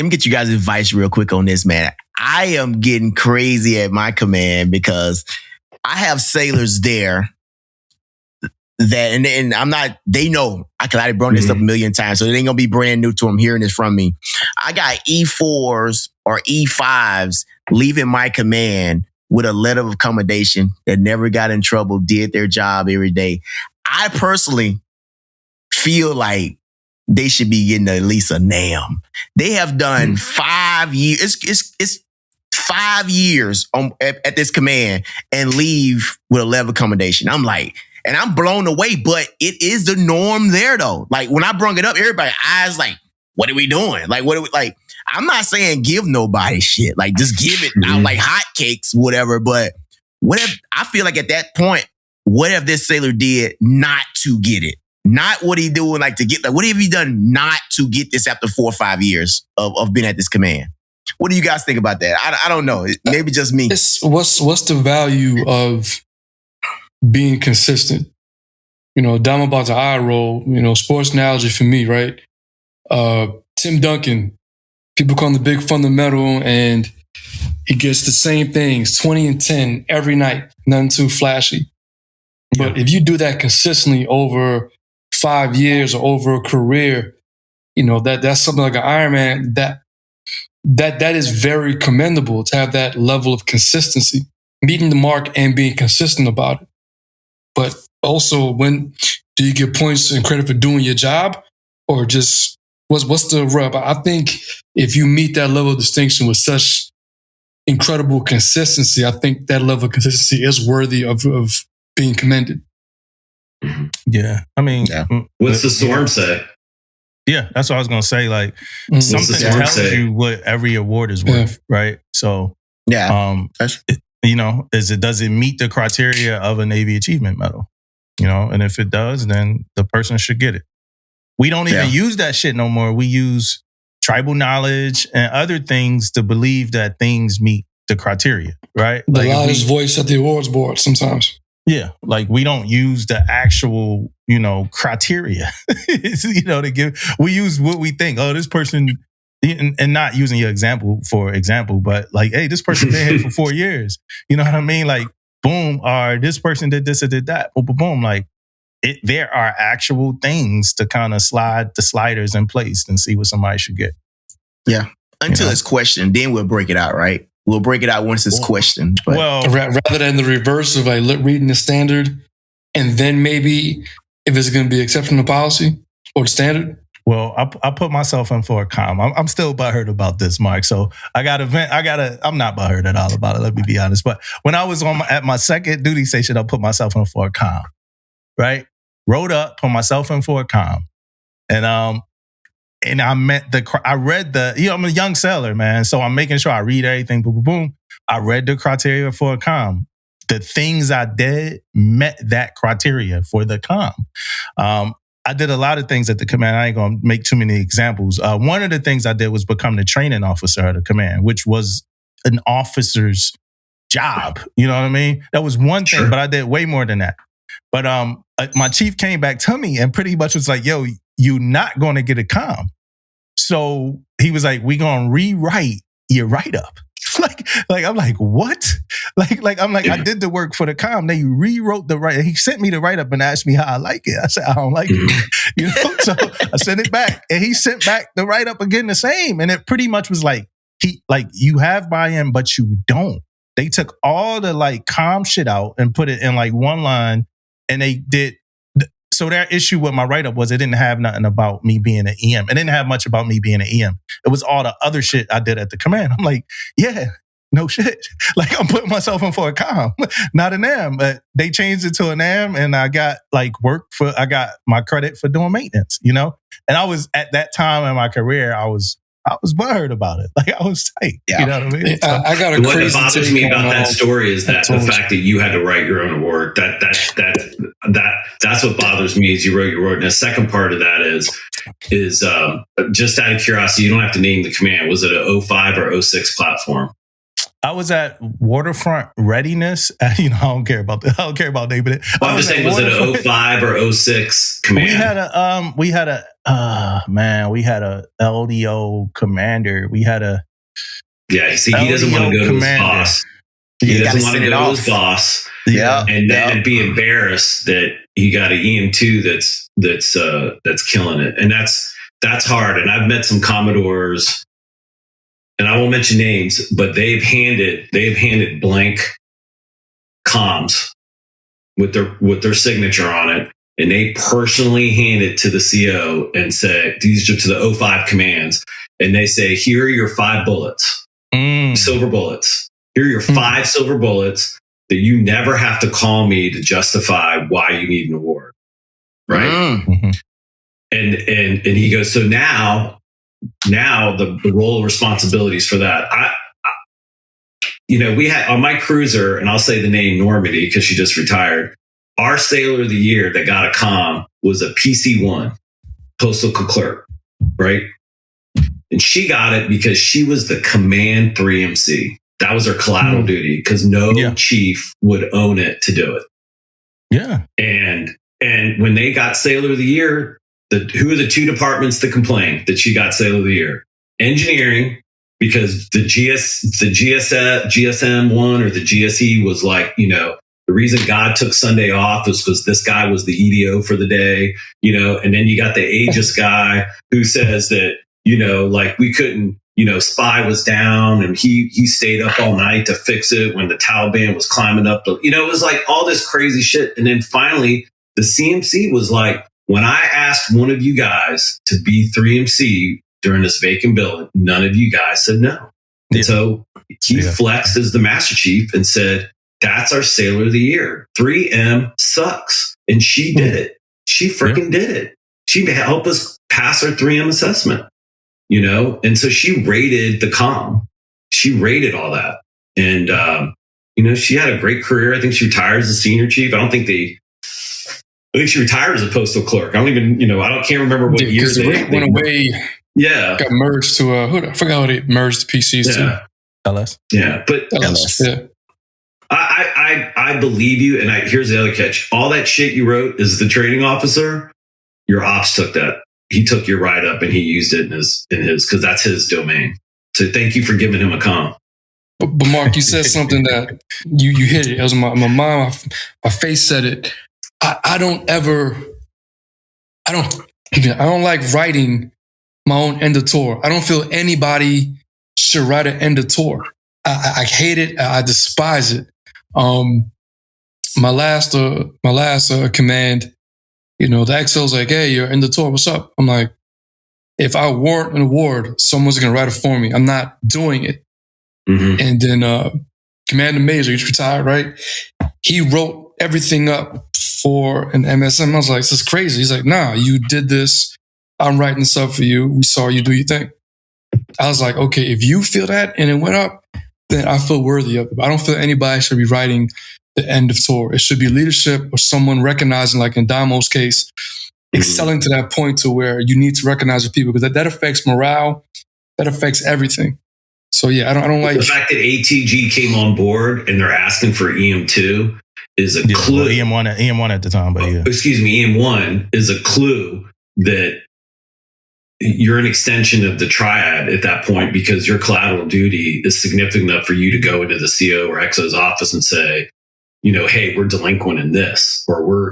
Let me get you guys' advice real quick on this, man. I am getting crazy at my command because I have sailors there that, and I'm not, they know, I brought this up a million times, so it ain't gonna be brand new to them hearing this from me. I got E4s or E5s leaving my command with a letter of accommodation that never got in trouble, did their job every day. I personally feel like they should be getting at least a NAM. They have done 5 years. It's 5 years at this command and leave with a level of accommodation. I'm like, and I'm blown away, but it is the norm there though. Like when I brung it up, everybody eyes like, what are we doing? Like, what are we like? I'm not saying give nobody shit. Like just give it out like hotcakes, whatever. But what if, I feel like at that point, what if this sailor did not to get it? Not what he doing like to get, like what have he done not to get this after 4 or 5 years of being at this command? What do you guys think about that? I don't know. Maybe just me. What's the value of being consistent? You know, Damo about to eye roll, you know, sports analogy for me, right? Tim Duncan, people call him the big fundamental, and he gets the same things, 20 and 10 every night, nothing too flashy. But if you do that consistently over 5 years or over a career, you know, that's something like an Ironman, that is very commendable to have that level of consistency, meeting the mark and being consistent about it. But also, when do you get points and credit for doing your job, or just what's the rub? I think if you meet that level of distinction with such incredible consistency, I think that level of consistency is worthy of being commended. Yeah, I mean, what's the storm say? Yeah, that's what I was gonna say. Like something tells you what every award is worth, right? So you know, does it meet the criteria of a Navy Achievement Medal? You know, and if it does, then the person should get it. We don't even use that shit no more. We use tribal knowledge and other things to believe that things meet the criteria, right? The loudest voice at the awards board sometimes. Yeah, like we don't use the actual, you know, criteria, you know, to give. We use what we think. Oh, this person, and not using your example for example, but like, hey, this person been here for 4 years. You know what I mean? Like, boom, or this person did this or did that. Boom, boom, boom. Like, there are actual things to kind of slide the sliders in place and see what somebody should get. Yeah, until it's questioned, then we'll break it out, right? We'll break it out once it's questioned. But. Well, rather than the reverse of like reading the standard, and then maybe if it's going to be exceptional policy or the standard. Well, I put myself in for a calm. I'm still butthurt about this, Mark. So I'm not butthurt at all about it. Let me be honest. But when I was at my second duty station, I put myself in for a calm. Right, rode up, put myself in for a calm, and I read the, you know, I'm a young sailor, man, so I'm making sure I read everything. Boom, boom, boom. I read the criteria for a comm. The things I did met that criteria for the comm. I did a lot of things at the command. I ain't gonna make too many examples. One of the things I did was become the training officer of the command, which was an officer's job. You know what I mean? That was one thing, but I did way more than that. But my chief came back to me and pretty much was like, yo, you not going to get a comm. So he was like, we going to rewrite your write-up. like I'm like, what? Like I'm like, I did the work for the comm. They rewrote the write. He sent me the write-up and asked me how I like it. I said, I don't like it. You know, so I sent it back. And he sent back the write-up again the same. And it pretty much was like, you have buy-in, but you don't. They took all the like comm shit out and put it in like one line. And they did. So their issue with my write-up was it didn't have nothing about me being an EM. It didn't have much about me being an EM. It was all the other shit I did at the command. I'm like, yeah, no shit. Like I'm putting myself in for a comm, not an AM. But they changed it to an AM, and I got like I got my credit for doing maintenance, you know? And I was at that time in my career, I was butthheard about it. Like I was tight. Yeah. You know what I mean? So, I got a what crazy bothers me about that story is that the fact that you had to write your own award. That's what bothers me is you wrote your award. And the second part of that is just out of curiosity, you don't have to name the command. Was it a 05 or 06 platform? I was at Waterfront Readiness. You know, I don't care about naming it. Well, I'm just saying, was it a 05 or 06 command? We had a Man, we had a LDO commander. We had a See, he doesn't want to go to his boss. He doesn't want to go to his boss. Yeah, and then be embarrassed that he got an EM2 that's killing it, and that's hard. And I've met some Commodores, and I won't mention names, but they've handed blank comms with their signature on it, and they personally hand it to the CO and say, these are to the 05 commands, and they say, here are your 5 bullets, silver bullets. Here are your 5 silver bullets that you never have to call me to justify why you need an award. Right. Mm-hmm. And he goes, so now the role and responsibilities for that. We had on my cruiser, and I'll say the name Normandy because she just retired. Our Sailor of the Year that got a comm was a PC-1, postal clerk, right? And she got it because she was the command 3MC. That was her collateral duty because no chief would own it to do it. Yeah. And when they got Sailor of the Year, who are the 2 departments that complained that she got Sailor of the Year? Engineering, because the GSM 1 or the GSE was like, the reason God took Sunday off was because this guy was the EDO for the day, and then you got the Aegis guy who says that, like we couldn't, spy was down and he stayed up all night to fix it when the Taliban was climbing up. It was like all this crazy shit. And then finally the CMC was like, when I asked one of you guys to be 3MC during this vacant billing, none of you guys said no. And so he flexed as the Master Chief and said, that's our Sailor of the Year. 3M sucks. And she did it. She freaking did it. She helped us pass our 3M assessment, and so she rated the comm. She rated all that. And, she had a great career. I think she retired as a senior chief. I think she retired as a postal clerk. I don't even, can't remember what year they went away. Yeah. Got merged to, I forgot what they merged the PCs to. LS. Yeah. But LS. Yeah. I believe you. And here's the other catch. All that shit you wrote as the training officer, your ops took that. He took your write up and he used it in his, because that's his domain. So thank you for giving him a comm. But Mark, you said something that you hit it. It was my mind, my face said it. I don't like writing my own end of tour. I don't feel anybody should write an end of tour. I hate it. I despise it. My last command, the XL's like, hey, you're in the tour. What's up? I'm like, if I warrant an award, someone's going to write it for me. I'm not doing it. Mm-hmm. And then Commander Major, he's retired, right? He wrote everything up for an MSM. I was like, this is crazy. He's like, nah, you did this. I'm writing this up for you. We saw you do your thing. I was like, okay, if you feel that and it went up, then I feel worthy of it. But I don't feel anybody should be writing the end of tour. It should be leadership or someone recognizing, like in Damo's case, excelling to that point to where you need to recognize the people, because that affects morale. That affects everything. So yeah, I don't like the fact that ATG came on board and they're asking for EM2 is a clue. Well, EM1 at the time, but yeah. Excuse me, EM1 is a clue that you're an extension of the triad at that point, because your collateral duty is significant enough for you to go into the CO or XO's office and say, hey, we're delinquent in this, or we're,